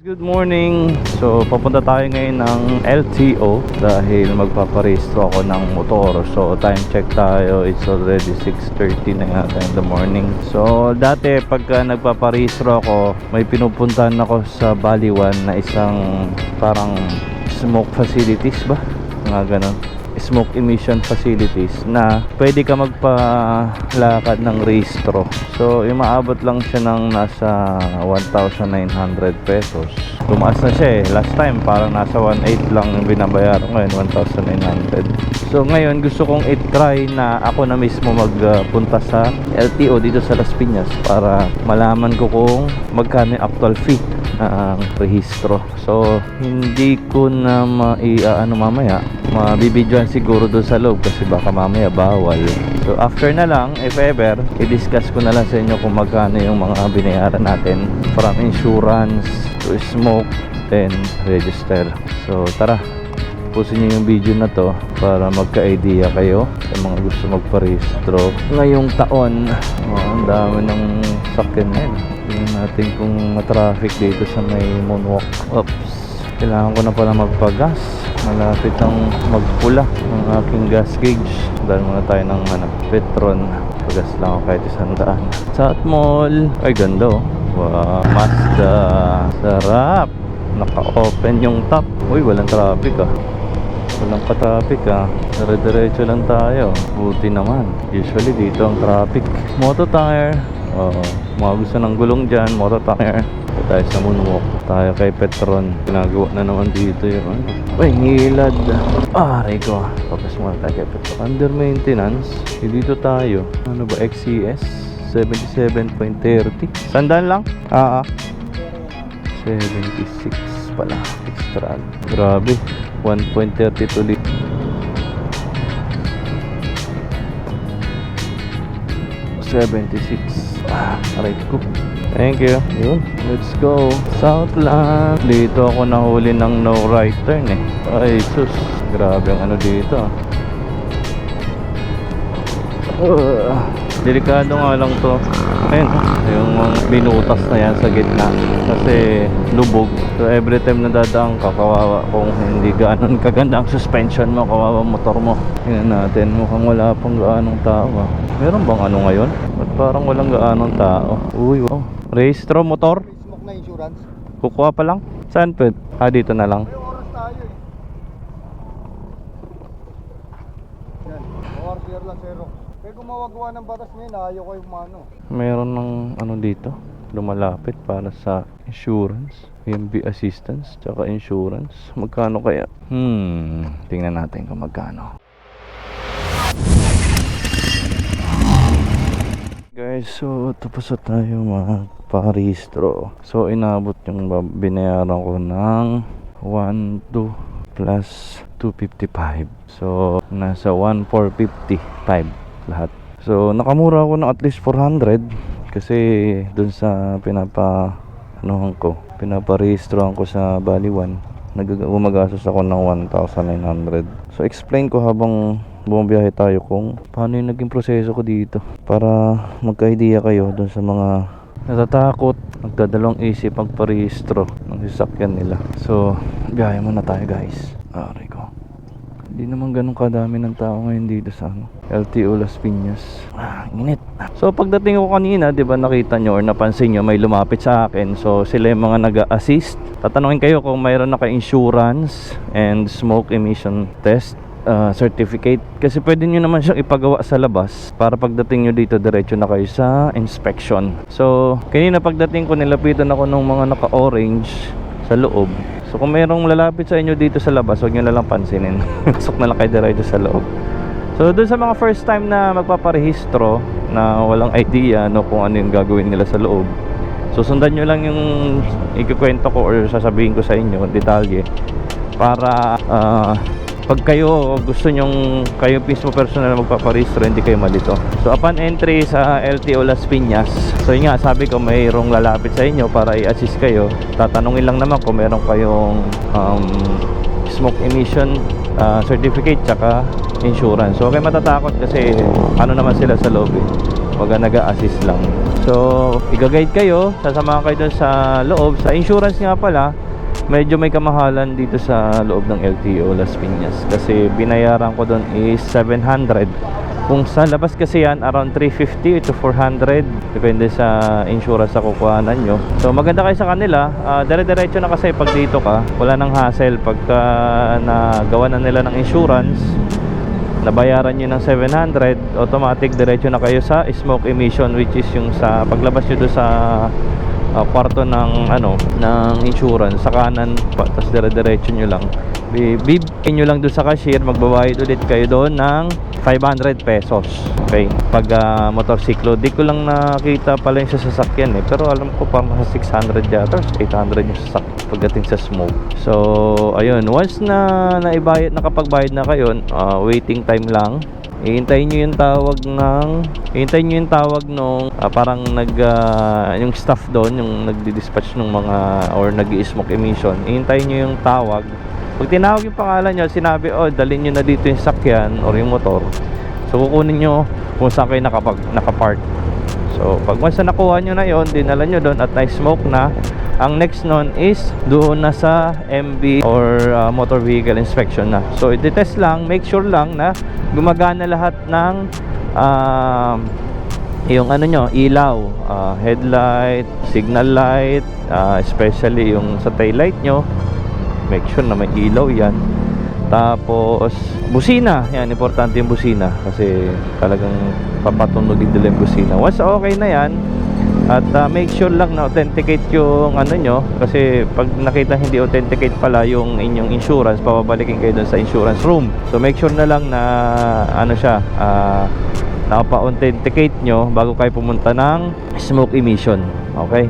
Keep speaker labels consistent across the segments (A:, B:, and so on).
A: Good morning! So, papunta tayo ngayon ng LTO dahil magpaparehistro ako ng motor. So, time check tayo. It's already 6:30 na yata in the morning. So, dati pagka nagpaparehistro ako, may pinupuntahan ako sa Baliwan na isang parang smoke facilities ba? Mga ganon. Smoke emission facilities na pwede ka magpalakad ng rehistro. So, umaabot lang siya ng nasa 1,900 pesos. Tumaas na siya eh. Last time parang nasa 1,800 lang yung binabayaran. Ngayon 1,900. So, ngayon gusto kong i-try na ako na mismo magpunta sa LTO dito sa Las Piñas para malaman ko kung magkano yung actual fee ng rehistro. So, hindi ko na mamaya mabibidyoan siguro doon sa loob kasi baka mamaya bawal. So after na lang, if ever, i-discuss ko na lang sa inyo kung magkano yung mga binayaran natin from insurance to smoke then register. So tara, pusin nyo yung video na to para magka-idea kayo sa mga gusto magparehistro ngayong taon. Ang dami ng sakyan ngayon. Tingnan natin kung matraffic dito sa may moonwalk. Oops, kailangan ko na pala magpagas. Malapit ang magpula ng aking gas gauge. Dahil muna tayo ng Petron. Pagas lang ako kahit 100. Sa mall. Ay ganda oh. Wow, Mazda. Sarap. Naka-open yung top. Uy, walang traffic ah. Walang pa-traffic ah. Dire-diretso lang tayo. Buti naman. Usually dito ang traffic. Moto tire. Mga gusto ng gulong dyan. Moto tire. Tayo sa moonwalk. Tayo kay Petron. Ginagawa na naman dito yung ay, ngilad. Aray ko. Tapos muna tayo kay Petron. Under maintenance. Dito tayo. Ano ba? XCS 77.30. Sandaan lang? 76 pala. Extra. Grabe. 1.32 lit. Aray ko. Thank you. Yun. Let's go. Southland. Dito ako nahuli ng no right turn eh. Ay sus. Grabe ang ano dito. Delikado nga lang to. Ayun. Yung binutas na yan sa gitna. Kasi lubog. So every time na dadaan ka, kawawa kung hindi gano'n kaganda ang suspension mo, kawawa motor mo. Tingnan natin. Mukhang wala pang gaanong tao ah. Meron bang ano ngayon? Ba't parang walang gaanong tao? Uy, wow. Rehistro motor?
B: Smoke na insurance.
A: Kukuha pa lang? Saan pwede? Dito na lang.
B: May oras tayo eh. Yan, ORCR lang zero. Kaya kung mawagawa ng batas ngayon, ayaw ko yung mano.
A: Meron ng ano dito, lumalapit para sa insurance, PMB assistance, tsaka insurance. Magkano kaya? Tingnan natin kung magkano. Guys, so tapos na tayo magparehistro. So inabot yung binayaran ko ng 1, 2 plus 255. So nasa 1,455 lahat. So nakamura ako ng at least 400 kasi dun sa pinaparehistrohan ko sa Baliwan, gumagastos ako ng 1,900. So explain ko habang bumabiyahe tayo kung paano yung naging proseso ko dito para magka-idea kayo dun sa mga natatakot, nagdadalawang isip magparehistro ng sasakyan nila. So biyahe muna tayo guys. Aray ko, hindi naman ganun kadami ng tao ngayon dito sa LTO Las Piñas. Init. So pagdating ko kanina, di ba nakita nyo or napansin nyo may lumapit sa akin. So sila yung mga nag-assist. Tatanungin kayo kung mayroon na ka-insurance and smoke emission test certificate, kasi pwede nyo naman siyang ipagawa sa labas para pagdating nyo dito diretso na kayo sa inspection. So kanina pagdating ko, nilapitan ako ng mga naka-orange sa loob. So kung mayroong lalapit sa inyo dito sa labas, huwag nyo na lang pansinin. Pasok na lang kayo diretso sa loob. So dun sa mga first time na magpaparehistro na walang idea kung ano yung gagawin nila sa loob, so sundan nyo lang yung ikukwento ko or sasabihin ko sa inyo detalye para pag kayo gusto nyong kayo mismo personal magpaparehistro, hindi kayo malito. So upon entry sa LTO Las Piñas, so yun nga, sabi ko mayroong lalapit sa inyo para i-assist kayo. Tatanungin lang naman kung meron kayong smoke emission certificate tsaka insurance. So okay, matatakot kasi ano naman sila sa loob eh, wag nag-a-assist lang. So, i-guide kayo, sasamahan kayo dun sa loob. Sa insurance nga pala, medyo may kamahalan dito sa loob ng LTO Las Piñas kasi binayaran ko dun is 700. Kung sa labas kasi yan, around 350 to 400. Depende sa insurance sa kukuhanan nyo. So maganda kayo sa kanila. Dire-diretso na kasi pag dito ka. Wala nang hassle. Pagka nagawa na nila ng insurance, nabayaran nyo ng 700, automatic diretso na kayo sa smoke emission, which is yung sa paglabas nyo doon sa kwarto ng ng insurance sa kanan pa, tapos dire-diretso nyo lang. Bibigyan nyo lang doon sa cashier, magbabayad ulit kayo doon ng 500 pesos. Okay? Pag motorsiklo, di ko lang nakita pala yung sa sasakyan pero alam ko parang sa 600 yata, 800 yung sasakyan pagdating sa smoke. So, ayun, once na nakapagbayad na kayo, waiting time lang. Hihintayin nyo yung tawag nung parang yung staff doon, yung nagdi-dispatch ng mga or nag-i-smoke emission. Hihintayin nyo yung tawag. Pag tinawag yung pangalan nyo, sinabi, dalhin nyo na dito yung sakyan or yung motor. So kukunin nyo kung saan kayo nakapark. So pag once na nakuha nyo na yon, dinala nyo doon at na-smoke na, ang next nun is doon na sa MB or motor vehicle inspection na. So i-test lang, make sure lang na gumagana lahat ng yung ilaw, headlight, signal light, especially yung sa tail light nyo. Make sure na may ilaw yan. Tapos busina, yan, importante yung busina kasi talagang papatunogin nila yung busina. Once okay na yan, at make sure lang na authenticate yung nyo, kasi pag nakita hindi authenticate pala yung inyong insurance, papabalikin kayo dun sa insurance room. So make sure na lang na nakapa-authenticate nyo bago kayo pumunta ng smoke emission. Okay?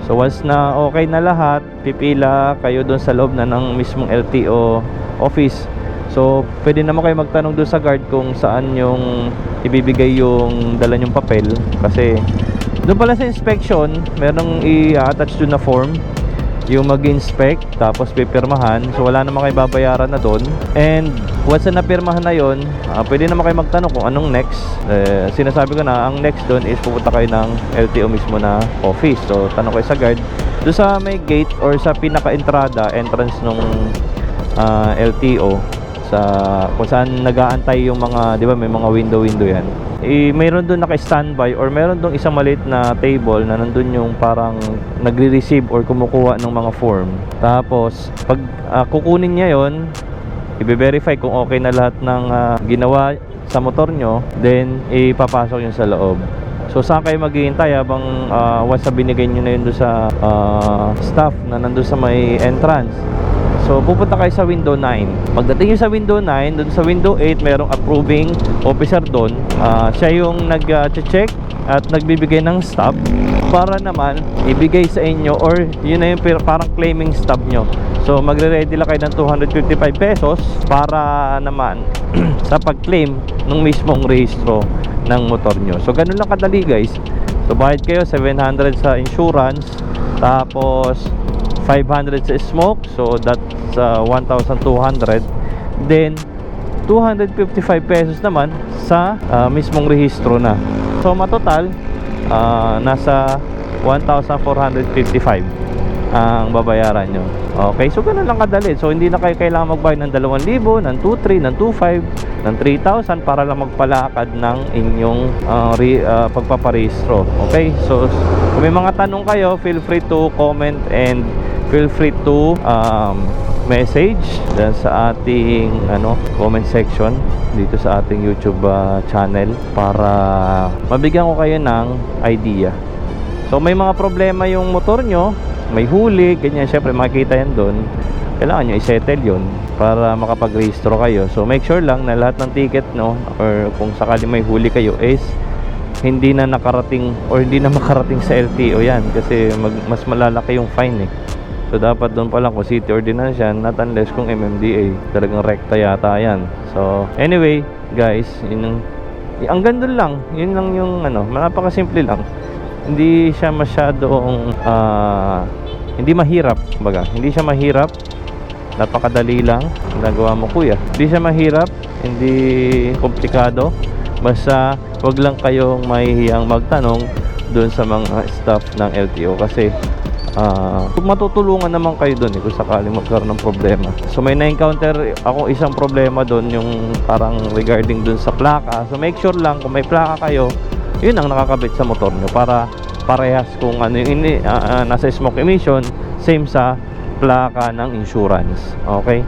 A: So once na okay na lahat, pipila kayo doon sa loob na ng mismong LTO office. So pwede naman kayo magtanong doon sa guard kung saan yung ibibigay yung dala nyong papel, kasi doon pala sa inspection merong i-attach doon na form yung mag-inspect, tapos pipirmahan. So wala naman kayo babayaran na doon. And once na napirmahan na yon, pwede naman kayo magtanong kung anong next. Sinasabi ko na, ang next doon is pupunta kayo ng LTO mismo na office. So tanong kayo sa guard doon sa may gate or sa pinaka-entrada, entrance nung LTO, sa kung saan nag-aantay yung mga, di ba may mga window yan. Mayroon doon naka-standby or mayroon doon isang maliit na table na nandun yung parang nagre-receive or kumukuha ng mga form. Tapos pag kukunin niya yon, i-verify kung okay na lahat ng ginawa sa motor nyo, then ipapasok yun sa loob. So saan kayo maghihintay habang once na binigay nyo na yun doon sa staff na nandun sa may entrance? So pupunta kayo sa window 9. Pagdating nyo sa window 9, doon sa window 8 merong approving officer doon. Siya yung nag-check at nagbibigay ng stop para naman ibigay sa inyo, or yun na yung parang claiming stop nyo. So magre-ready lang kayo ng 255 pesos para naman sa pag-claim ng mismong rehistro ng motor nyo. So ganun lang kadali guys. So bayad kayo 700 sa insurance, tapos 500 sa smoke, so that's 1,200. Then 255 pesos naman sa mismong rehistro na. So matotal nasa 1,455 ang babayaran nyo. Okay, so ganun lang kadali. So hindi na kayo kailangan magbayad ng 2,000, ng 2,300, ng 2,500, ng 3,000 para lang magpalakad ng inyong pagpaparehistro. Okay, so kung may mga tanong kayo, feel free to comment and feel free to message dyan sa ating comment section dito sa ating YouTube channel para mabigyan ko kayo ng idea. So may mga problema yung motor nyo, may huli, ganyan, syempre makikita yan doon. Kailangan nyo i-settle yun para makapag-rehistro kayo. So make sure lang na lahat ng ticket or kung sakali may huli kayo is hindi na nakarating or hindi na makarating sa LTO yan, kasi mas malalaki yung fine So dapat doon pa lang kung city ordinance yan, not unless kung MMDA, talagang rekta yata yan. So anyway guys, ang ganda lang, yun lang yung napakasimple lang. Hindi siya masyadong hindi mahirap, kumbaga. Hindi siya mahirap, napakadali lang nagawa mo kuya. Hindi siya mahirap, hindi komplikado. Basta wag lang kayong mahihiyang magtanong doon sa mga staff ng LTO kasi matutulungan naman kayo doon kung sakaling magkaroon ng problema. So may na-encounter ako isang problema doon, yung parang regarding doon sa plaka. So make sure lang kung may plaka kayo, yun ang nakakabit sa motor nyo para parehas kung ano yung nasa smoke emission, same sa plaka ng insurance. Okay,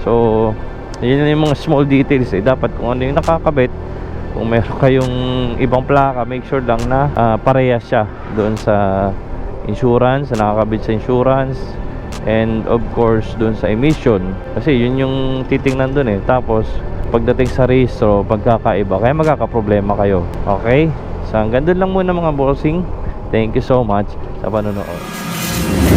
A: so yun yung mga small details dapat kung ano yung nakakabit. Kung meron kayong ibang plaka, make sure lang na parehas siya doon sa insurance, na nakakabit sa insurance, and of course doon sa emission, kasi yun yung titingnan doon tapos pagdating sa rehistro, pagkakaiba, kaya magkakaproblema kayo. Okay, so hanggang doon lang muna mga bossing. Thank you so much sa panonood.